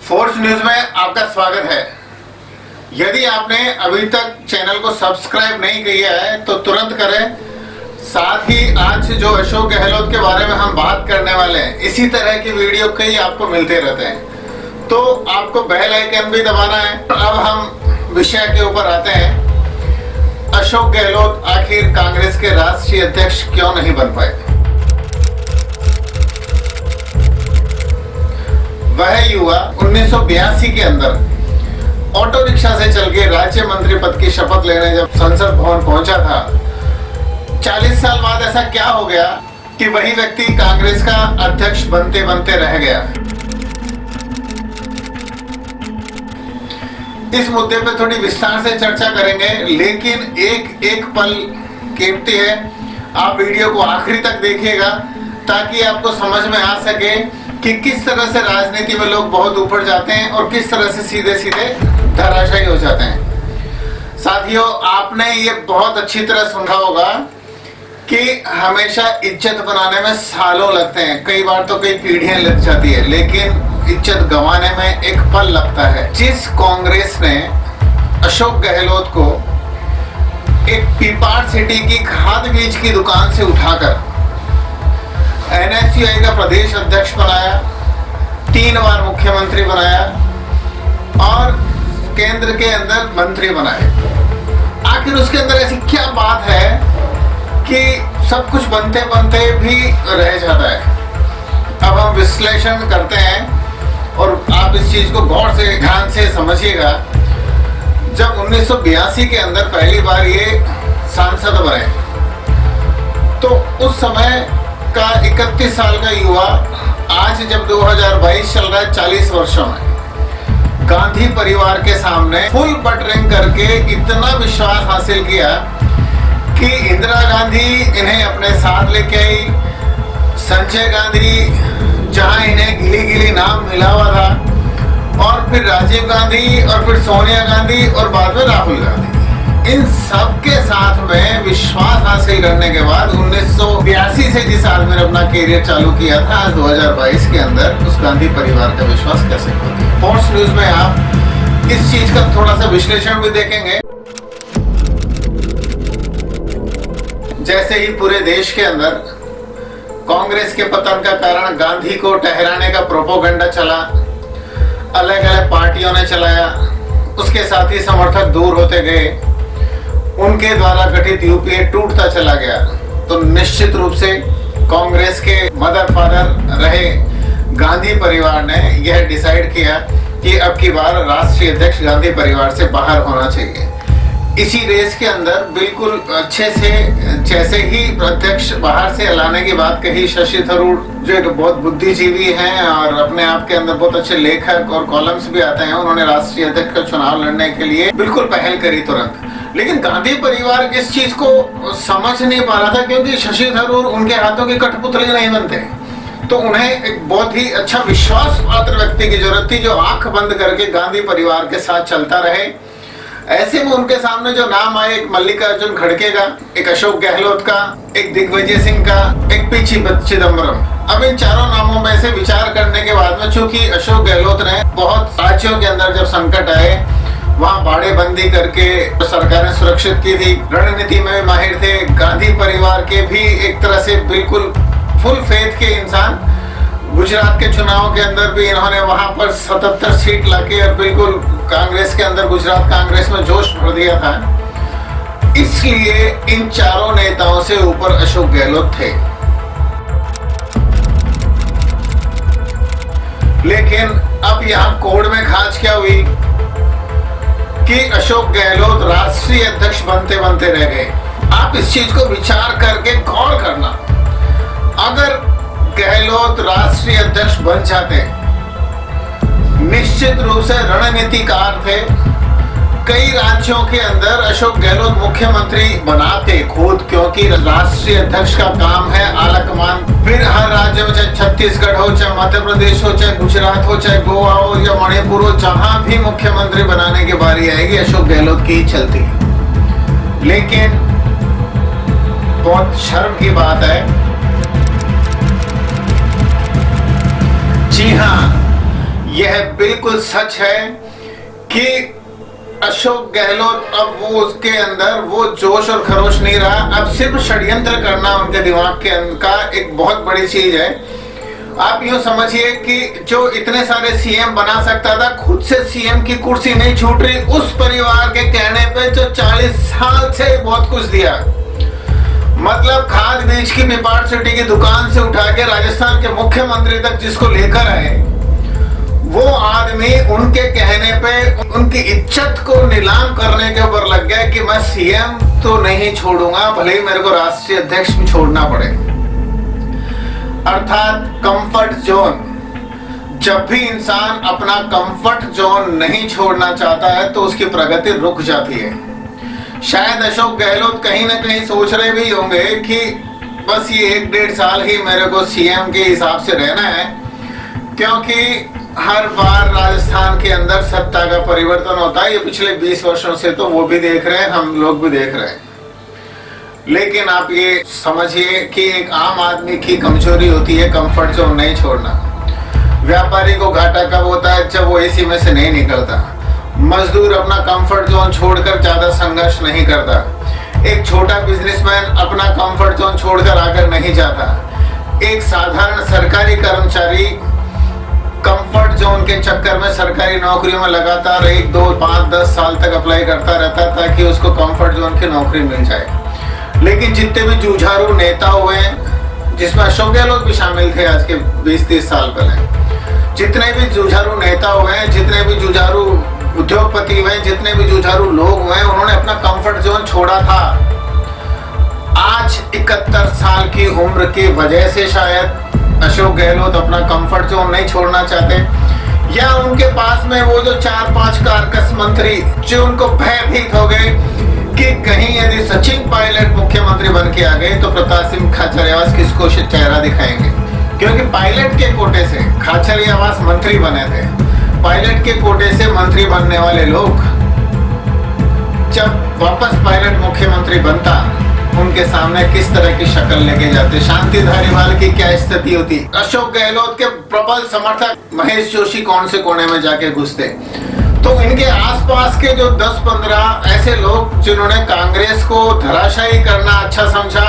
Force news में आपका स्वागत है। यदि आपने अभी तक चैनल को सब्सक्राइब नहीं किया है तो तुरंत करें। साथ ही आज जो अशोक गहलोत के बारे में हम बात करने वाले हैं, इसी तरह की वीडियो कई आपको मिलते रहते हैं, तो आपको बेल आइकन भी दबाना है। अब हम विषय के ऊपर आते हैं। अशोक गहलोत आखिर कांग्रेस के राष्ट्रीय अध्यक्ष क्यों नहीं बन पाए? वह युवा 1982 के अंदर ऑटो रिक्शा से चल के राज्य मंत्री पद की शपथ लेने जब संसद भवन पहुंचा था, 40 साल बाद ऐसा क्या हो गया कि वही व्यक्ति कांग्रेस का अध्यक्ष बनते बनते रह गया। इस मुद्दे पे थोड़ी विस्तार से चर्चा करेंगे, लेकिन एक एक पल कीमती है। आप वीडियो को आखिरी तक देखिएगा ताकि आपको समझ में आ सके कि किस तरह से राजनीति में लोग बहुत ऊपर जाते हैं और किस तरह से सीधे सीधे धराशायी हो जाते हैं। साथियों, आपने ये बहुत अच्छी तरह सुना होगा कि हमेशा इज्जत बनाने में सालों लगते हैं, कई बार तो कई पीढ़ियां लग जाती है, लेकिन इज्जत गंवाने में एक पल लगता है। जिस कांग्रेस ने अशोक गहलोत को एक पीपाड़ सिटी की खाद बीज की दुकान से उठाकर NSUI का प्रदेश अध्यक्ष बनाया, 3 बार मुख्यमंत्री बनाया और केंद्र के अंदर मंत्री बनाए, आखिर उसके अंदर ऐसी क्या बात है कि सब कुछ बनते बनते भी रह जाता है? अब हम विश्लेषण करते हैं और आप इस चीज को गौर से ध्यान से समझिएगा। जब 1982 के अंदर पहली बार ये सांसद बने तो उस समय का 31 साल का युवा आज जब 2022 चल रहा है, 40 वर्षों में गांधी परिवार के सामने फुल बटरिंग करके इतना विश्वास हासिल किया कि इंदिरा गांधी इन्हें अपने साथ लेके आई, संजय गांधी जहां इन्हें गिली गिली नाम मिला हुआ था, और फिर राजीव गांधी और फिर सोनिया गांधी और बाद में राहुल गांधी, इन सब के साथ में विश्वास हासिल करने के बाद 1982 से जिस आदमी ने अपना करियर चालू किया था, आज 2022 के अंदर उस गांधी परिवार का विश्वास कैसे होता है? फोर्स न्यूज में आप इस चीज का थोड़ा सा विश्लेषण भी देखेंगे। जैसे ही पूरे देश के अंदर कांग्रेस के पतन का कारण गांधी को ठहराने का प्रोपोगंडा चला, अलग अलग पार्टियों ने चलाया, उसके साथ ही समर्थक दूर होते गए, उनके द्वारा गठित यूपीए टूटता चला गया, तो निश्चित रूप से कांग्रेस के मदर फादर रहे गांधी परिवार ने यह डिसाइड किया कि अब की बार राष्ट्रीय अध्यक्ष गांधी परिवार से बाहर होना चाहिए। इसी रेस के अंदर बिल्कुल अच्छे से जैसे ही अध्यक्ष बाहर से लाने की बात कही, शशि थरूर जो एक बहुत बुद्धिजीवी हैं और अपने आप के अंदर बहुत अच्छे लेखक और कॉलम्स भी आते हैं, उन्होंने राष्ट्रीय अध्यक्ष का चुनाव लड़ने के लिए बिल्कुल पहल करी तुरंत। लेकिन गांधी परिवार इस चीज को समझ नहीं पा रहा था, क्योंकि शशि थरूर उनके हाथों के कठपुतली नहीं बनते, तो उन्हें एक बहुत ही अच्छा विश्वास पात्र व्यक्ति की जरूरत थी जो आंख बंद करके गांधी परिवार के साथ चलता रहे। ऐसे में उनके सामने जो नाम आए, एक मल्लिकार्जुन खड़गे का, एक अशोक गहलोत का, एक दिग्विजय सिंह का, एक पी चिदम्बरम। अब इन चारों नामों में से विचार करने के बाद में, चूंकि अशोक गहलोत ने बहुत राज्यों के अंदर जब संकट आए वहां बाड़ेबंदी करके सरकारें सुरक्षित की थी, रणनीति में माहिर थे, गांधी परिवार के भी एक तरह से बिल्कुल फुल फेथ के इंसान, गुजरात के चुनाव के अंदर भी इन्होंने वहां पर 77 सीट लाके और बिल्कुल कांग्रेस के अंदर गुजरात कांग्रेस में जोश भर दिया था। इसलिए इन चारों नेताओं से ऊपर अशोक गहलोत थे। लेकिन अब यहां कोड में खाच क्या हुई कि अशोक गहलोत राष्ट्रीय अध्यक्ष बनते बनते रह गए। आप इस चीज को विचार करके गौर करना, अगर गहलोत राष्ट्रीय अध्यक्ष बन जाते, निश्चित रूप से रणनीतिकार थे, कई राज्यों के अंदर अशोक गहलोत मुख्यमंत्री बनाते खुद, क्योंकि राष्ट्रीय अध्यक्ष का काम है आला कमान। फिर हर राज्य में, चाहे छत्तीसगढ़ हो, चाहे मध्य प्रदेश हो, चाहे गुजरात हो, चाहे गोवा हो या मणिपुर हो, जहां भी मुख्यमंत्री बनाने की बारी आएगी अशोक गहलोत की ही चलती। लेकिन बहुत शर्म की बात है, जी हाँ, यह बिल्कुल सच है कि अशोक गहलोत अब वो उसके अंदर वो जोश और खरोश नहीं रहा। अब सिर्फ षड्यंत्र करना उनके दिमाग के अंदर का एक बहुत बड़ी चीज है। आप यूं समझिए कि जो इतने सारे सीएम बना सकता था, खुद से सीएम की कुर्सी नहीं छूट रही, उस परिवार के कहने पे जो 40 साल से बहुत कुछ दिया, मतलब खाद बीज की निपाट सिटी की दुकान से उठा के राजस्थान के मुख्यमंत्री तक जिसको लेकर आए, वो आदमी उनके कहने पे उनकी इज्जत को नीलाम करने के ऊपर लग गया कि मैं सीएम तो नहीं छोड़ूंगा, भले ही मेरे को राष्ट्रीय अध्यक्ष भी छोड़ना पड़े। अर्थात कंफर्ट जोन। जब भी इंसान अपना कंफर्ट जोन नहीं छोड़ना चाहता है तो उसकी प्रगति रुक जाती है। शायद अशोक गहलोत कहीं ना कहीं सोच रहे भी होंगे कि बस ये 1-1.5 साल ही मेरे को सीएम के हिसाब से रहना है, क्योंकि हर बार राजस्थान के अंदर सत्ता का परिवर्तन होता है। ये पिछले 20 वर्षों से तो वो भी देख रहे हैं, हम लोग भी देख रहे हैं। लेकिन आप ये समझिए कि एक आम आदमी की कमजोरी होती है कंफर्ट जोन नहीं छोड़ना। व्यापारी को घाटा कब होता है? जब वो एसी में से नहीं निकलता। मजदूर अपना कंफर्ट जोन छोड़कर ज्यादा संघर्ष नहीं करता। एक छोटा बिजनेसमैन अपना कंफर्ट जोन छोड़कर आकर नहीं जाता। एक साधारण सरकारी कर्मचारी कंफर्ट जोन के चक्कर में सरकारी नौकरियों में लगातार 1, 2, 5, 10 साल तक अप्लाई करता रहता ताकि उसको कंफर्ट जोन की नौकरी मिल जाए। लेकिन जितने भी जुझारू नेता हुए हैं, जिसमें अशोक गहलोत भी शामिल थे आज के 20-30 साल पहले, जितने भी जुझारू नेता हुए हैं, जितने भी जुझारू उद्योगपति हुए, जितने भी जुझारू लोग हुए, उन्होंने अपना कंफर्ट जोन छोड़ा था। आज 71 साल की उम्र की वजह से शायद अशोक गहलोत अपना कंफर्ट जोन नहीं छोड़ना चाहते, या उनके पास में वो जो 4-5 कारकस मंत्री जो उनको भयभीत हो गए कि कहीं यदि सचिन पायलट मुख्यमंत्री बन के आ गए तो प्रताप सिंह खाचरियावास किसको चेहरा दिखाएंगे। क्योंकि पायलट के कोटे से खाचरियावास मंत्री बने थे। पायलट के कोटे से मंत्री बनने वाले लोग जब वापस पायलट मुख्यमंत्री बनता, उनके सामने किस तरह की शक्ल लेके जाते, शांति धारीवाल की क्या स्थिति होती, अशोक गहलोत के प्रबल समर्थक महेश जोशी कौन से कोने में जाके घुसते। तो इनके आसपास के जो 10-15 ऐसे लोग जिन्होंने कांग्रेस को धराशायी करना अच्छा समझा,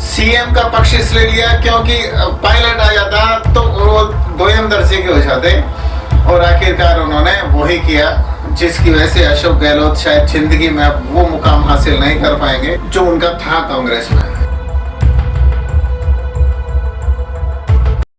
सीएम का पक्ष इसलिए लिया क्योंकि पायलट आ जाता तो वो दोयम दर्जे के हो जाते, और आखिरकार उन्होंने वही किया जिसकी वजह से अशोक गहलोत शायद जिंदगी में अब वो मुकाम हासिल नहीं कर पाएंगे जो उनका था कांग्रेस में।